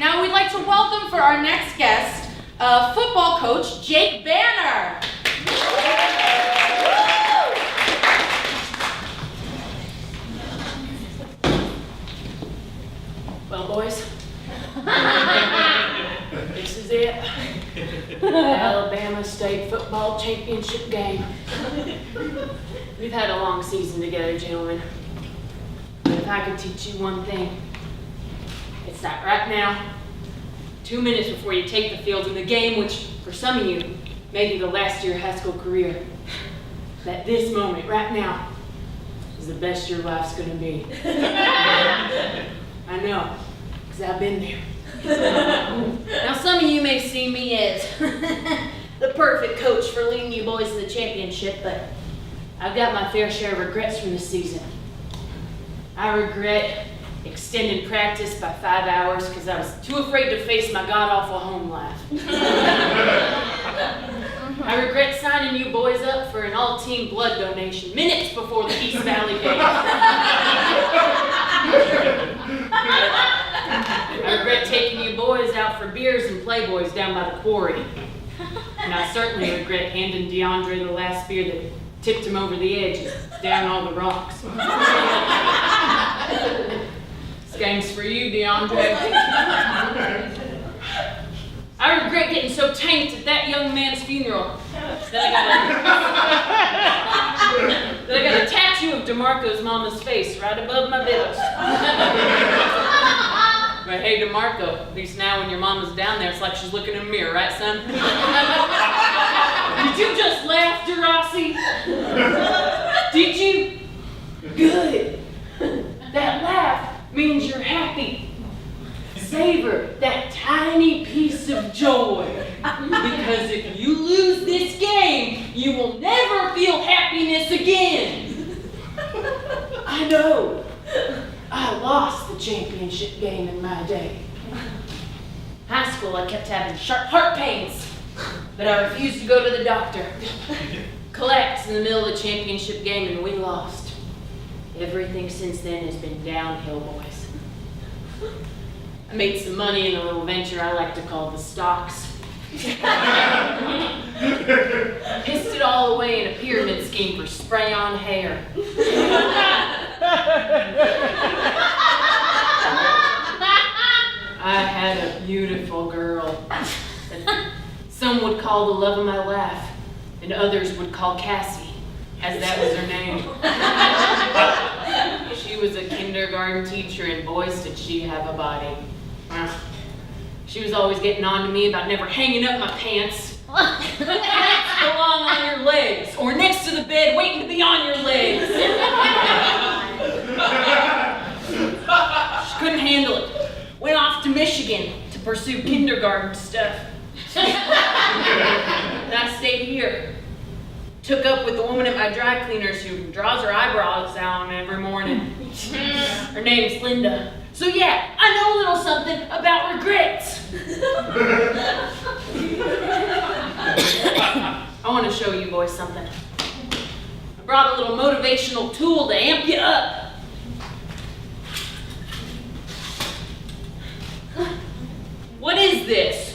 Now we'd like to welcome for our next guest, football coach Jake Banner. Well, boys, this is it. The Alabama State Football Championship game. We've had a long season together, gentlemen. But if I could teach you one thing, it's that right now, 2 minutes before you take the field in the game, which for some of you may be the last of your high school career, that this moment right now is the best your life's gonna be. I know, because I've been there. Now some of you may see me as the perfect coach for leading you boys to the championship, but I've got my fair share of regrets from this season. I regret extending practice by 5 hours because I was too afraid to face my god-awful home life. I regret signing you boys up for an all-team blood donation minutes before the East Valley game. I regret taking you boys out for beers and Playboys down by the quarry. And I certainly regret handing DeAndre the last beer that tipped him over the edge and down all the rocks. This game's for you, DeAndre. I regret getting so tanked at that young man's funeral that I got a tattoo of DeMarco's mama's face right above my vitals. But hey, DeMarco, at least now when your mama's down there, it's like she's looking in a mirror, right, son? Did you just laugh, Derossi? Did you? Good. That laugh means you're happy. Savor that tiny piece of joy. Because if you lose this game, you will never feel happiness again. I know. I lost the championship game in my day. High school, I kept having sharp heart pains, but I refused to go to the doctor. Collapsed in the middle of the championship game and we lost. Everything since then has been downhill, boys. I made some money in a little venture I like to call the stocks. Pissed it all away in a pyramid scheme for spray-on hair. I had a beautiful girl that some would call the love of my life, and others would call Cassie, as that was her name. She was a kindergarten teacher, and boys, did she have a body. She was always getting on to me about never hanging up my pants. Pants belong on your legs, or next to the bed waiting to be on your legs. She couldn't handle it. Went off to Michigan to pursue kindergarten stuff. And I stayed here. Took up with the woman at my dry cleaners who draws her eyebrows out every morning. Her name's Linda. So yeah, I know a little something about regrets. I want to show you boys something. I brought a little motivational tool to amp you up. What is this?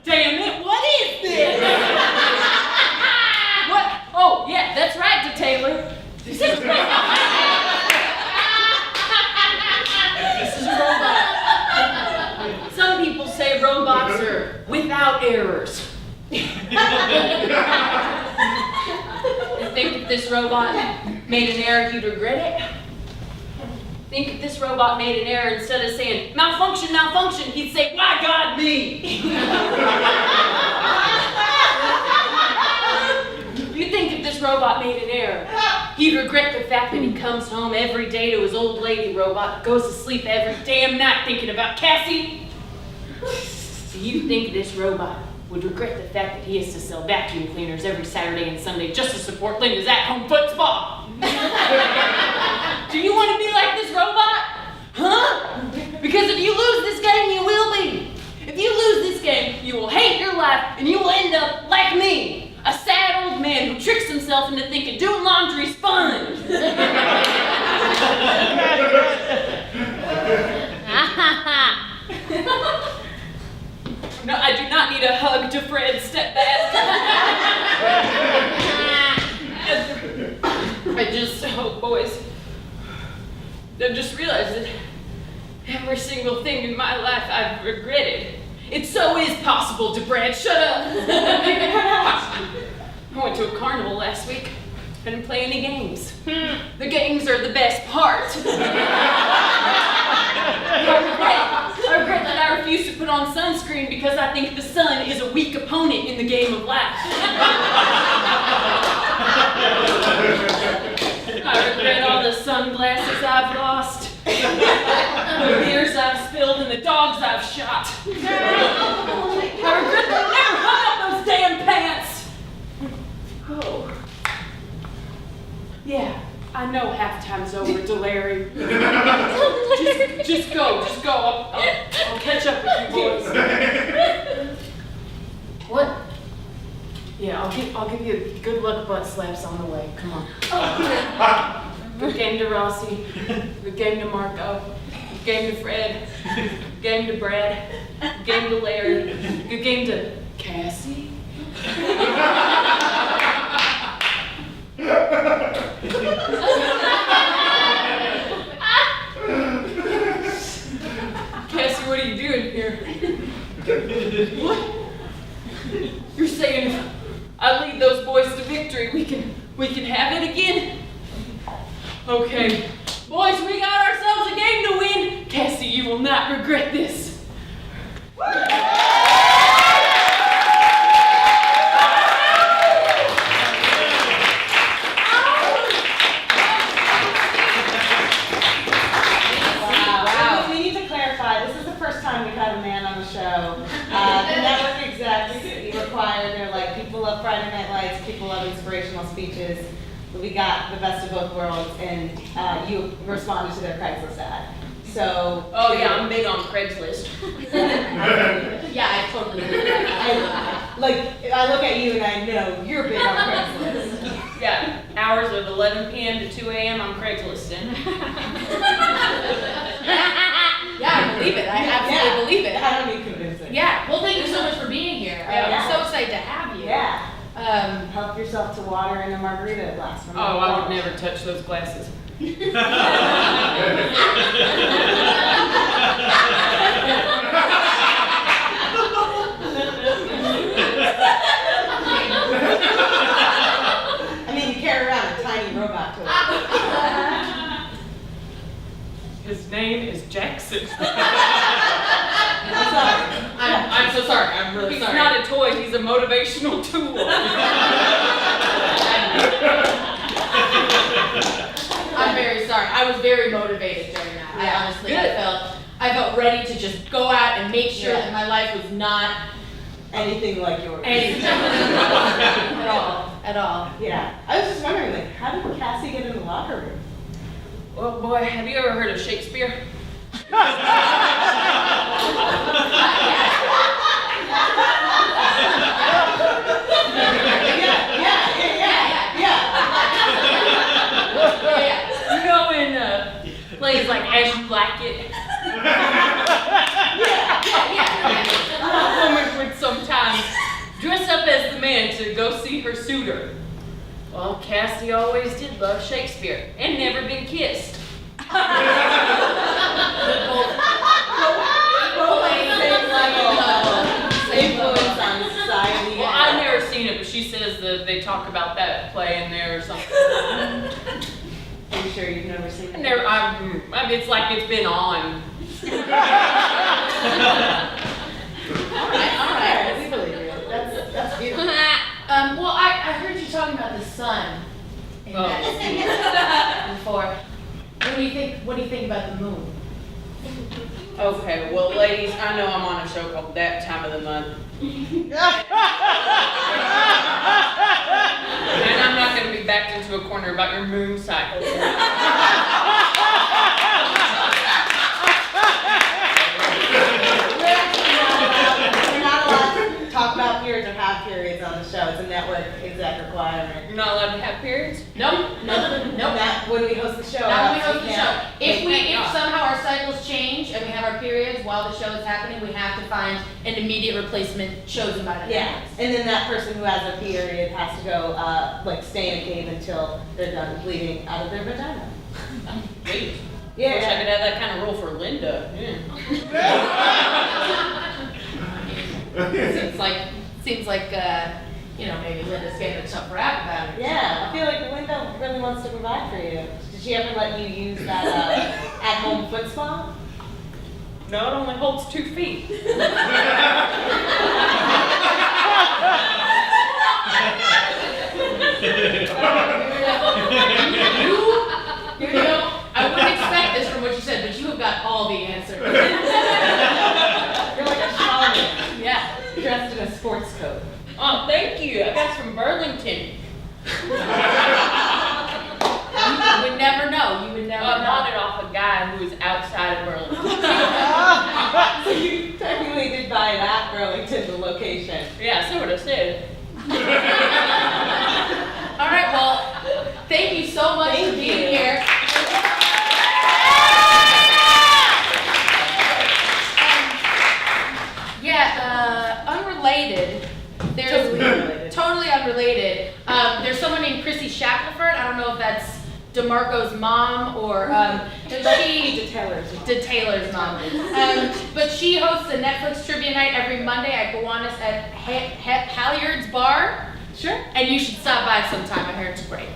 Damn it, what is this? What? Oh, yeah, that's right, Taylor. This is a robot. Some people say robots are without errors. I think if this robot made an error, you'd regret it. Think if this robot made an error, instead of saying, malfunction, malfunction, he'd say, why God, me? You think if this robot made an error, he'd regret the fact that he comes home every day to his old lady robot, goes to sleep every damn night thinking about Cassie? Do you think this robot would regret the fact that he has to sell vacuum cleaners every Saturday and Sunday just to support Linda's at-home foot spa? Do you want to be like this robot? Huh? Because if you lose this game, you will be. If you lose this game, you will hate your life and you will end up like me, a sad old man who tricks himself into thinking doing laundry's fun. to Fred stepdad. Oh boys, I just realized that every single thing in my life I've regretted. It so is possible, DeBrad, shut up! I went to a carnival last week. I didn't play any games. The games are the best part. I regret that I refuse to put on sunscreen because I think the sun is a weak opponent in the game of life. I regret all the sunglasses I've lost, the beers I've spilled, and the dogs I've shot. I regret that I never hung up those damn pants. Oh. Yeah, I know halftime's over, Delary. Just go. I'll catch up with you boys. What? Yeah, I'll give you good luck butt slaps on the way. Come on. Good game to Rossi. Good game to Marco. Good game to Fred. Good game to Brad. Good game to Larry. Good game to Cassie. Cassie, what are you doing here? What? You're saying if I lead those boys to victory, we can have it again? Okay. Boys, we got ourselves a game to win. Cassie, you will not regret this. We've had a man on the show. The network execs require, they're like, people love Friday Night Lights, people love inspirational speeches. We got the best of both worlds, and you responded to their Craigslist ad. So. Oh yeah, I'm big on Craigslist. Yeah, I totally believe that. I look at you and I know you're big on Craigslist. Yeah, hours of 11 p.m. to 2 a.m. I'm Craiglisting. Yeah, I believe it. I absolutely believe it. I don't need convincing. Yeah. Well, thank you so much for being here. Yeah. I'm so excited to have you. Yeah. Help yourself to water in a margarita glass. From Oh, I would never touch those glasses. I mean, you carry around a tiny robot toy. His name is Jackson. I'm so sorry. I'm really sorry. He's not a toy, he's a motivational tool. I'm very sorry. I was very motivated during that. Yeah. I honestly, I felt ready to just go out and make sure that my life was not anything like yours. anything at all. Yeah. I was just wondering, like, how did Cassie get in the locker room? Well, boy, have you ever heard of Shakespeare? You know in plays like As You Like It? A woman would sometimes dress up as the man to go see her suitor. Well, Cassie always did love Shakespeare and never been kissed. Influence on society. Well, I've never seen it, but she says that they talk about that play in there or something. Are you sure you've never seen it? I mean, it's like it's been on. All right. We believe you. That's beautiful. Well, I heard you talking about the sun in that scene before. What do you think about the moon? Okay, well, ladies, I know I'm on a show called That Time of the Month. And I'm not going to be backed into a corner about your moon cycles. We're not allowed to talk about periods or have periods on the show. It's a network exec requirement. You're not allowed to have periods? Nope. Not when we host the show. Not when we host the Yeah. show. If somehow our cycles change and we have our periods while the show is happening, we have to find an immediate replacement chosen by the Yeah, parents. and then that person who has a period has to go, like, stay in a cave until they're done bleeding out of their vagina. Wait. Yeah. Wish I could have that kind of rule for Linda. Seems like, you know, maybe Linda's getting a tough rap about it. Yeah, I feel like Linda really wants to provide for you. Did she ever let you use that at-home foot spa? No, it only holds 2 feet. You know, I wouldn't expect this from what you said, but you have got all the answers. You're like a shaman Yeah. dressed in a sports coat. Oh, thank you. I got from Burlington. You would never know. You would never I bought know. it off a guy who was outside of Burlington. So you technically did buy it at Burlington, the location. Yeah, sort of said. All right, well, thank you so much for being here. Unrelated. There's totally unrelated. There's someone named Chrissy Shackelford. I don't know if that's DeMarco's mom or Taylor's mom. But she hosts a Netflix trivia night every Monday at Gowanus at Halyard's Bar. Sure. And you should stop by sometime. I heard it's great.